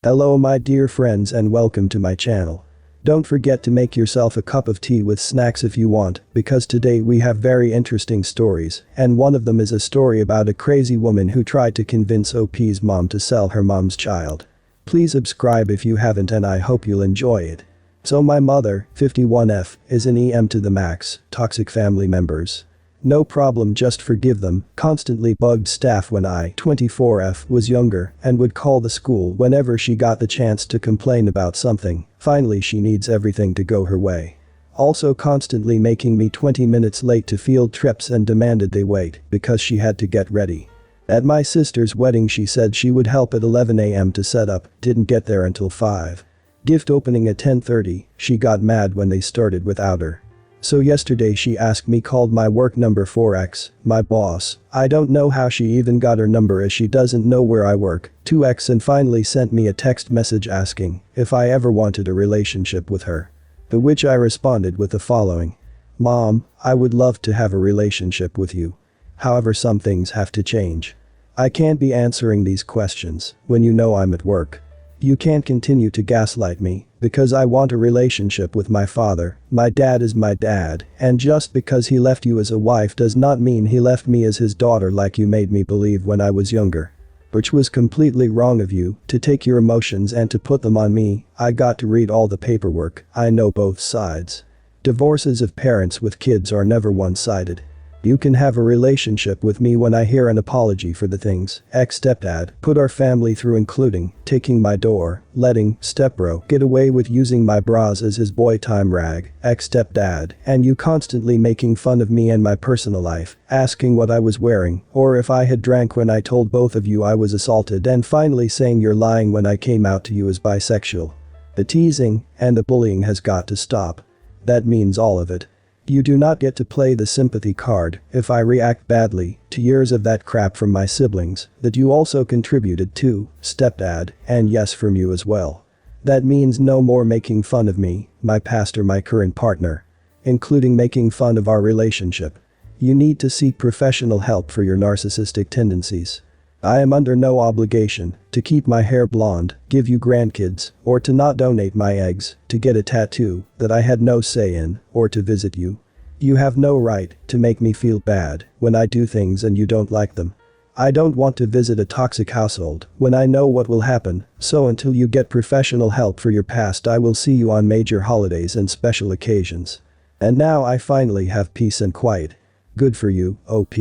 Hello my dear friends and welcome to my channel. Don't forget to make yourself a cup of tea with snacks if you want, because today we have very interesting stories, and one of them is a story about a crazy woman who tried to convince OP's mom to sell her mom's child. Please subscribe if you haven't and I hope you'll enjoy it. So my mother, 51F, is an EM to the max, toxic family members. No problem, just forgive them, constantly bugged staff when I, 24F, was younger and would call the school whenever she got the chance to complain about something. Finally she needs everything to go her way. Also constantly making me 20 minutes late to field trips and demanded they wait because she had to get ready. At my sister's wedding she said she would help at 11 AM to set up, didn't get there until 5. Gift opening at 10:30, she got mad when they started without her. So yesterday she asked me, called my work number 4X, my boss. I don't know how she even got her number as she doesn't know where I work, 2X, and finally sent me a text message asking if I ever wanted a relationship with her. To which I responded with the following. Mom, I would love to have a relationship with you. However, some things have to change. I can't be answering these questions when you know I'm at work. You can't continue to gaslight me, because I want a relationship with my father. My dad is my dad, and just because he left you as a wife does not mean he left me as his daughter like you made me believe when I was younger. Which was completely wrong of you, to take your emotions and to put them on me. I got to read all the paperwork, I know both sides. Divorces of parents with kids are never one-sided. You can have a relationship with me when I hear an apology for the things ex-stepdad put our family through, including taking my door, letting stepbro get away with using my bras as his boy time rag, ex-stepdad, and you constantly making fun of me and my personal life, asking what I was wearing or if I had drank when I told both of you I was assaulted, and finally saying you're lying when I came out to you as bisexual. The teasing and the bullying has got to stop. That means all of it. You do not get to play the sympathy card if I react badly to years of that crap from my siblings that you also contributed to, stepdad, and yes, from you as well. That means no more making fun of me, my past, or my current partner. Including making fun of our relationship. You need to seek professional help for your narcissistic tendencies. I am under no obligation to keep my hair blonde, give you grandkids, or to not donate my eggs, to get a tattoo that I had no say in, or to visit you. You have no right to make me feel bad when I do things and you don't like them. I don't want to visit a toxic household when I know what will happen, so until you get professional help for your past I will see you on major holidays and special occasions. And now I finally have peace and quiet. Good for you, OP.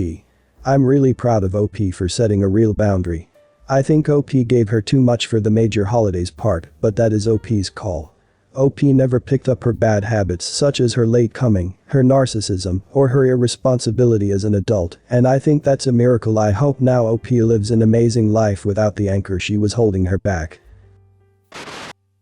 I'm really proud of OP for setting a real boundary. I think OP gave her too much for the major holidays part, but that is OP's call. OP never picked up her bad habits such as her late coming, her narcissism, or her irresponsibility as an adult, and I think that's a miracle. I hope now OP lives an amazing life without the anchor she was holding her back.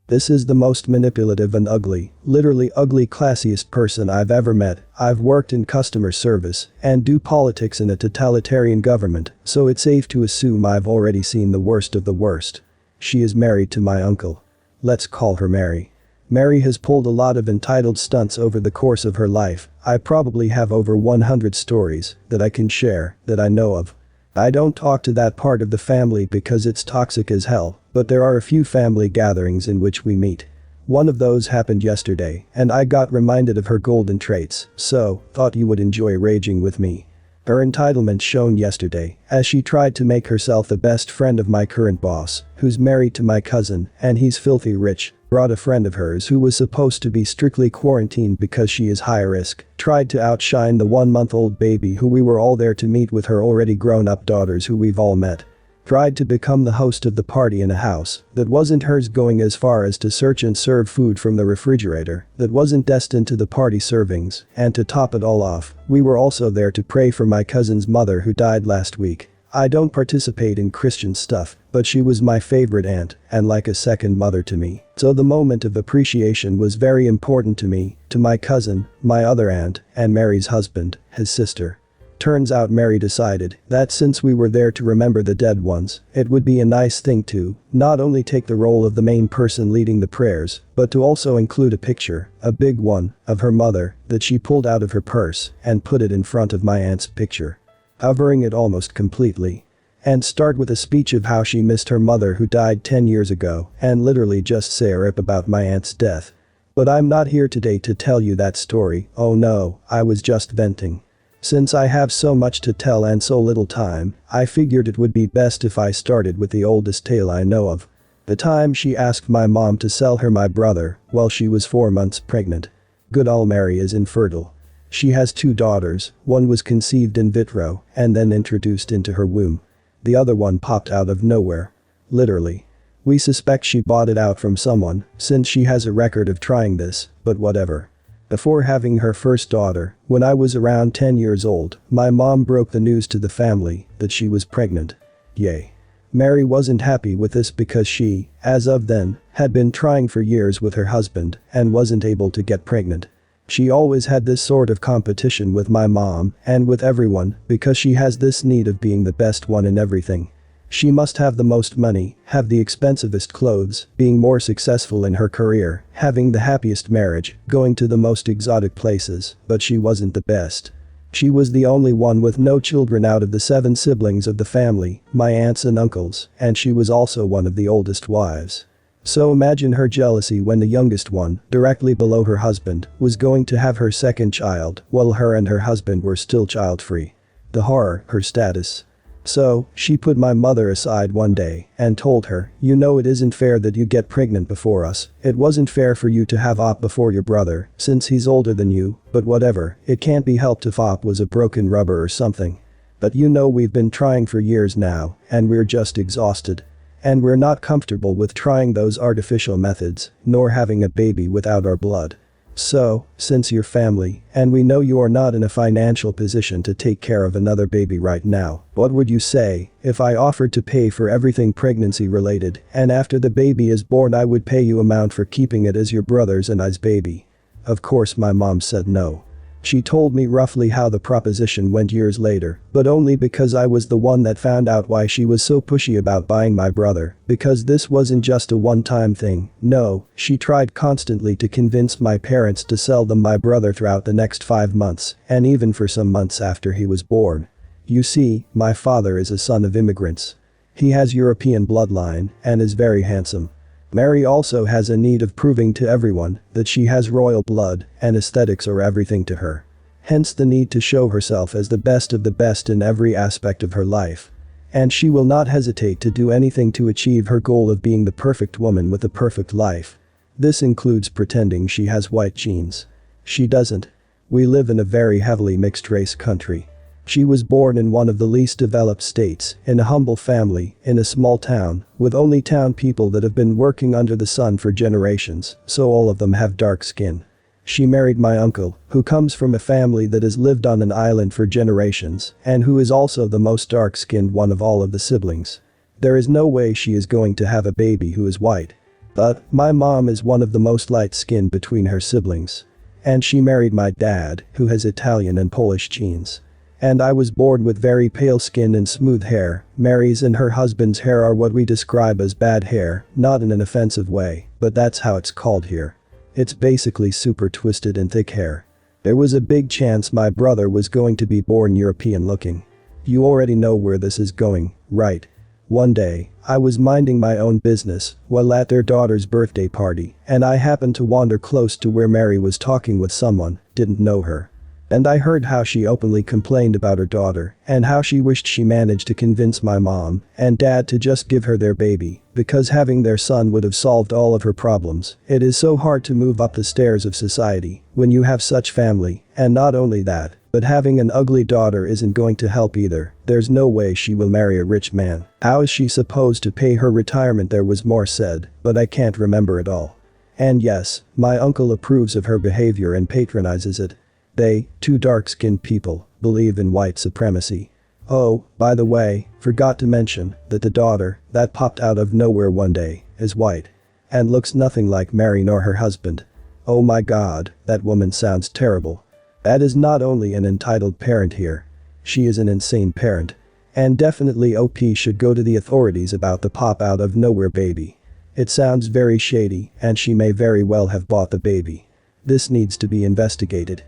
This is the most manipulative and ugly, literally ugly, classiest person I've ever met. I've worked in customer service and do politics in a totalitarian government, so it's safe to assume I've already seen the worst of the worst. She is married to my uncle. Let's call her Mary. Mary has pulled a lot of entitled stunts over the course of her life. I probably have over 100 stories that I can share that I know of. I don't talk to that part of the family because it's toxic as hell, but there are a few family gatherings in which we meet. One of those happened yesterday, and I got reminded of her golden traits, so thought you would enjoy raging with me. Her entitlement shown yesterday, as she tried to make herself the best friend of my current boss, who's married to my cousin, and he's filthy rich, brought a friend of hers who was supposed to be strictly quarantined because she is high risk, tried to outshine the 1-month-old baby who we were all there to meet with her already grown-up daughters who we've all met. Tried to become the host of the party in a house that wasn't hers, going as far as to search and serve food from the refrigerator that wasn't destined to the party servings, and to top it all off, we were also there to pray for my cousin's mother who died last week. I don't participate in Christian stuff, but she was my favorite aunt and like a second mother to me. So the moment of appreciation was very important to me, to my cousin, my other aunt, and Mary's husband, his sister. Turns out Mary decided that since we were there to remember the dead ones, it would be a nice thing to not only take the role of the main person leading the prayers, but to also include a picture, a big one, of her mother that she pulled out of her purse and put it in front of my aunt's picture, covering it almost completely. and start with a speech of how she missed her mother who died 10 years ago and literally just say a rip about my aunt's death. But I'm not here today to tell you that story, oh no, I was just venting. Since I have so much to tell and so little time, I figured it would be best if I started with the oldest tale I know of. The time she asked my mom to sell her my brother while she was 4 months pregnant. Good old Mary is infertile. She has 2 daughters, one was conceived in vitro and then introduced into her womb. The other one popped out of nowhere. Literally. We suspect she bought it out from someone, since she has a record of trying this, but whatever. Before having her first daughter, when I was around 10 years old, my mom broke the news to the family that she was pregnant. Yay. Mary wasn't happy with this because she, as of then, had been trying for years with her husband and wasn't able to get pregnant. She always had this sort of competition with my mom and with everyone because she has this need of being the best one in everything. She must have the most money, have the expensivest clothes, being more successful in her career, having the happiest marriage, going to the most exotic places, but she wasn't the best. She was the only one with no children out of the 7 siblings of the family, my aunts and uncles, and she was also one of the oldest wives. So imagine her jealousy when the youngest one, directly below her husband, was going to have her second child while her and her husband were still child-free. The horror, her status. So, she put my mother aside one day and told her, you know it isn't fair that you get pregnant before us, it wasn't fair for you to have Op before your brother, since he's older than you, but whatever, it can't be helped if Op was a broken rubber or something. But you know we've been trying for years now, and we're just exhausted. And we're not comfortable with trying those artificial methods, nor having a baby without our blood. So, since you're family, and we know you are not in a financial position to take care of another baby right now, what would you say if I offered to pay for everything pregnancy related, and after the baby is born I would pay you amount for keeping it as your brother's and I's baby? Of course my mom said no. She told me roughly how the proposition went years later, but only because I was the one that found out why she was so pushy about buying my brother, because this wasn't just a one-time thing, no, she tried constantly to convince my parents to sell them my brother throughout the next 5 months, and even for some months after he was born. You see, my father is a son of immigrants. He has European bloodline and is very handsome. Mary also has a need of proving to everyone that she has royal blood and aesthetics are everything to her. Hence the need to show herself as the best of the best in every aspect of her life. And she will not hesitate to do anything to achieve her goal of being the perfect woman with a perfect life. This includes pretending she has white genes. She doesn't. We live in a very heavily mixed race country. She was born in one of the least developed states, in a humble family, in a small town, with only town people that have been working under the sun for generations, so all of them have dark skin. She married my uncle, who comes from a family that has lived on an island for generations, and who is also the most dark-skinned one of all of the siblings. There is no way she is going to have a baby who is white. But, my mom is one of the most light-skinned between her siblings. And she married my dad, who has Italian and Polish genes. And I was born with very pale skin and smooth hair. Mary's and her husband's hair are what we describe as bad hair, not in an offensive way, but that's how it's called here. It's basically super twisted and thick hair. There was a big chance my brother was going to be born European looking. You already know where this is going, right? One day, I was minding my own business while at their daughter's birthday party, and I happened to wander close to where Mary was talking with someone, didn't know her. And I heard how she openly complained about her daughter and how she wished she managed to convince my mom and dad to just give her their baby because having their son would have solved all of her problems. It is so hard to move up the stairs of society when you have such family, and not only that, but having an ugly daughter isn't going to help either. There's no way she will marry a rich man. How is she supposed to pay her retirement? There was more said, but I can't remember it all. And yes, my uncle approves of her behavior and patronizes it. They, 2 dark-skinned people, believe in white supremacy. Oh, by the way, forgot to mention that the daughter, that popped out of nowhere one day, is white. And looks nothing like Mary nor her husband. Oh my god, that woman sounds terrible. That is not only an entitled parent here. She is an insane parent. And definitely OP should go to the authorities about the pop out of nowhere baby. It sounds very shady, and she may very well have bought the baby. This needs to be investigated.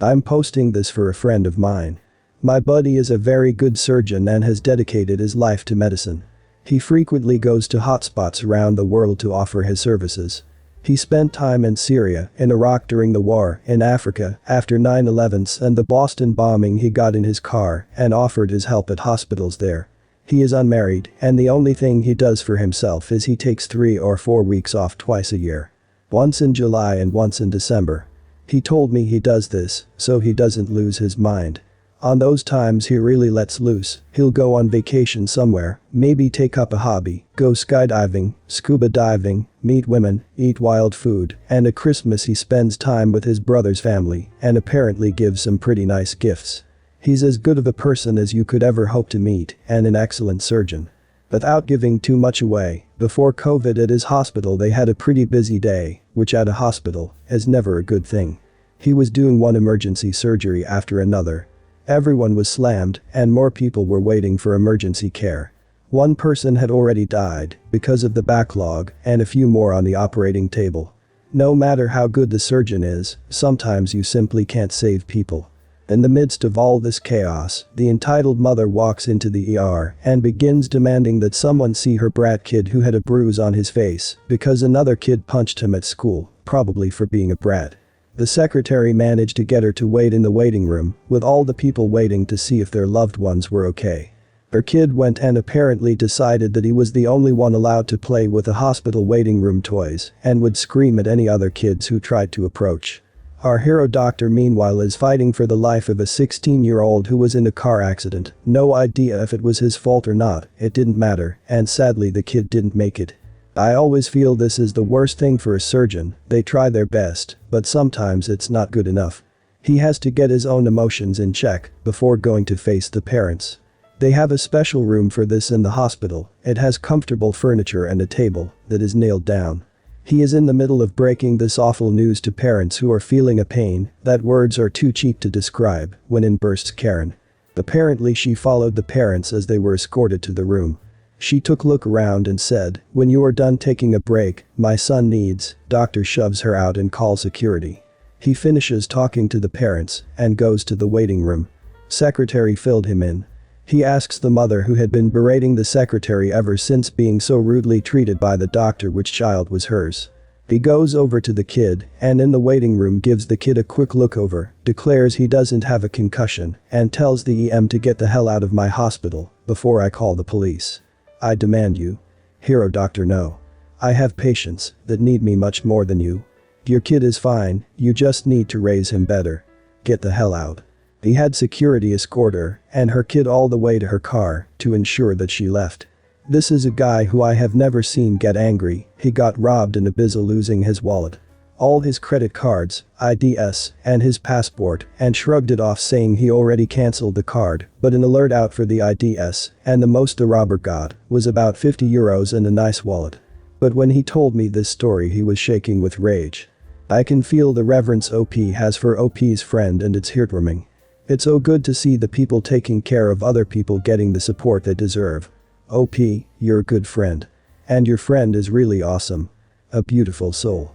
I'm posting this for a friend of mine. My buddy is a very good surgeon and has dedicated his life to medicine. He frequently goes to hotspots around the world to offer his services. He spent time in Syria, in Iraq during the war, in Africa, after 9/11s and the Boston bombing. He got in his car and offered his help at hospitals there. He is unmarried, and the only thing he does for himself is he takes 3 or 4 weeks off twice a year. Once in July and once in December. He told me he does this so he doesn't lose his mind. On those times he really lets loose. He'll go on vacation somewhere, maybe take up a hobby, go skydiving, scuba diving, meet women, eat wild food, and at Christmas he spends time with his brother's family and apparently gives some pretty nice gifts. He's as good of a person as you could ever hope to meet and an excellent surgeon. Without giving too much away, before COVID at his hospital they had a pretty busy day, which at a hospital is never a good thing. He was doing one emergency surgery after another. Everyone was slammed and more people were waiting for emergency care. One person had already died because of the backlog and a few more on the operating table. No matter how good the surgeon is, sometimes you simply can't save people. In the midst of all this chaos, the entitled mother walks into the ER and begins demanding that someone see her brat kid who had a bruise on his face because another kid punched him at school, probably for being a brat. The secretary managed to get her to wait in the waiting room, with all the people waiting to see if their loved ones were okay. Her kid went and apparently decided that he was the only one allowed to play with the hospital waiting room toys and would scream at any other kids who tried to approach. Our hero doctor meanwhile is fighting for the life of a 16-year-old who was in a car accident. No idea if it was his fault or not, it didn't matter, and sadly the kid didn't make it. I always feel this is the worst thing for a surgeon. They try their best, but sometimes it's not good enough. He has to get his own emotions in check before going to face the parents. They have a special room for this in the hospital. It has comfortable furniture and a table that is nailed down. He is in the middle of breaking this awful news to parents who are feeling a pain that words are too cheap to describe when in bursts Karen. Apparently she followed the parents as they were escorted to the room. She took a look around and said, "When you are done taking a break, my son needs." Doctor shoves her out and calls security. He finishes talking to the parents and goes to the waiting room. Secretary filled him in. He asks the mother who had been berating the secretary ever since being so rudely treated by the doctor which child was hers. He goes over to the kid and in the waiting room gives the kid a quick look over, declares he doesn't have a concussion, and tells the EM to get the hell out of my hospital before I call the police. I demand you. Hero doctor, no. I have patients that need me much more than you. Your kid is fine, you just need to raise him better. Get the hell out. He had security escort her and her kid all the way to her car to ensure that she left. This is a guy who I have never seen get angry. He got robbed in Ibiza, losing his wallet, all his credit cards, IDs, and his passport, and shrugged it off saying he already cancelled the card, but an alert out for the IDs, and the most the robber got was about 50 euros and a nice wallet. But when he told me this story he was shaking with rage. I can feel the reverence OP has for OP's friend and it's heartwarming. It's so good to see the people taking care of other people getting the support they deserve. OP, you're a good friend. And your friend is really awesome. A beautiful soul.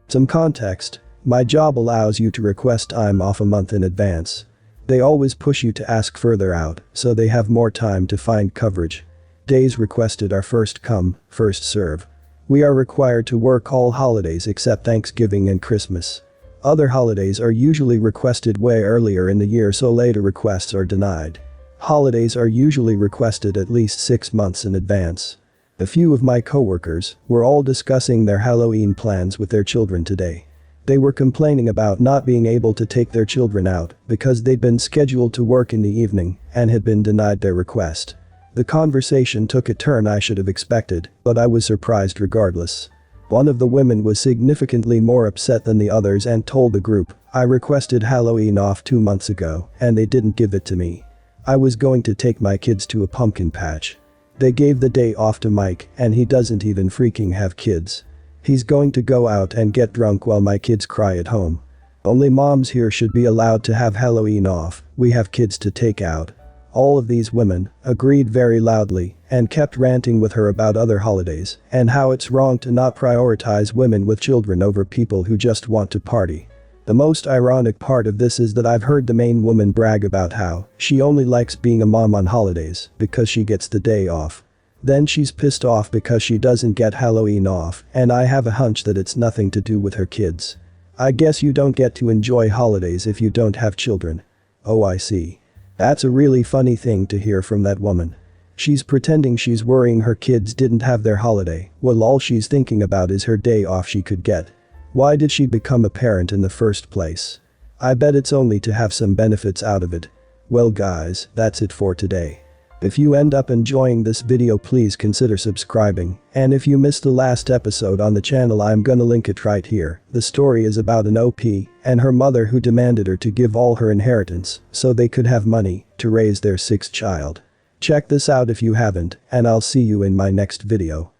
Some context. My job allows you to request time off a month in advance. They always push you to ask further out, so they have more time to find coverage. Days requested are first come, first serve. We are required to work all holidays except Thanksgiving and Christmas. Other holidays are usually requested way earlier in the year, so later requests are denied. Holidays are usually requested at least 6 months in advance. A few of my coworkers were all discussing their Halloween plans with their children today. They were complaining about not being able to take their children out because they'd been scheduled to work in the evening and had been denied their request. The conversation took a turn I should have expected, but I was surprised regardless. One of the women was significantly more upset than the others and told the group, "I requested Halloween off 2 months ago and they didn't give it to me. I was going to take my kids to a pumpkin patch. They gave the day off to Mike and he doesn't even freaking have kids. He's going to go out and get drunk while my kids cry at home. Only moms here should be allowed to have Halloween off, we have kids to take out." All of these women agreed very loudly and kept ranting with her about other holidays and how it's wrong to not prioritize women with children over people who just want to party. The most ironic part of this is that I've heard the main woman brag about how she only likes being a mom on holidays because she gets the day off. Then she's pissed off because she doesn't get Halloween off, and I have a hunch that it's nothing to do with her kids. I guess you don't get to enjoy holidays if you don't have children. Oh, I see. That's a really funny thing to hear from that woman. She's pretending she's worrying her kids didn't have their holiday, while all she's thinking about is her day off she could get. Why did she become a parent in the first place? I bet it's only to have some benefits out of it. Well guys, that's it for today. If you end up enjoying this video, please consider subscribing, and if you missed the last episode on the channel, I'm gonna link it right here. The story is about an OP and her mother who demanded her to give all her inheritance so they could have money to raise their sixth child. Check this out if you haven't, and I'll see you in my next video.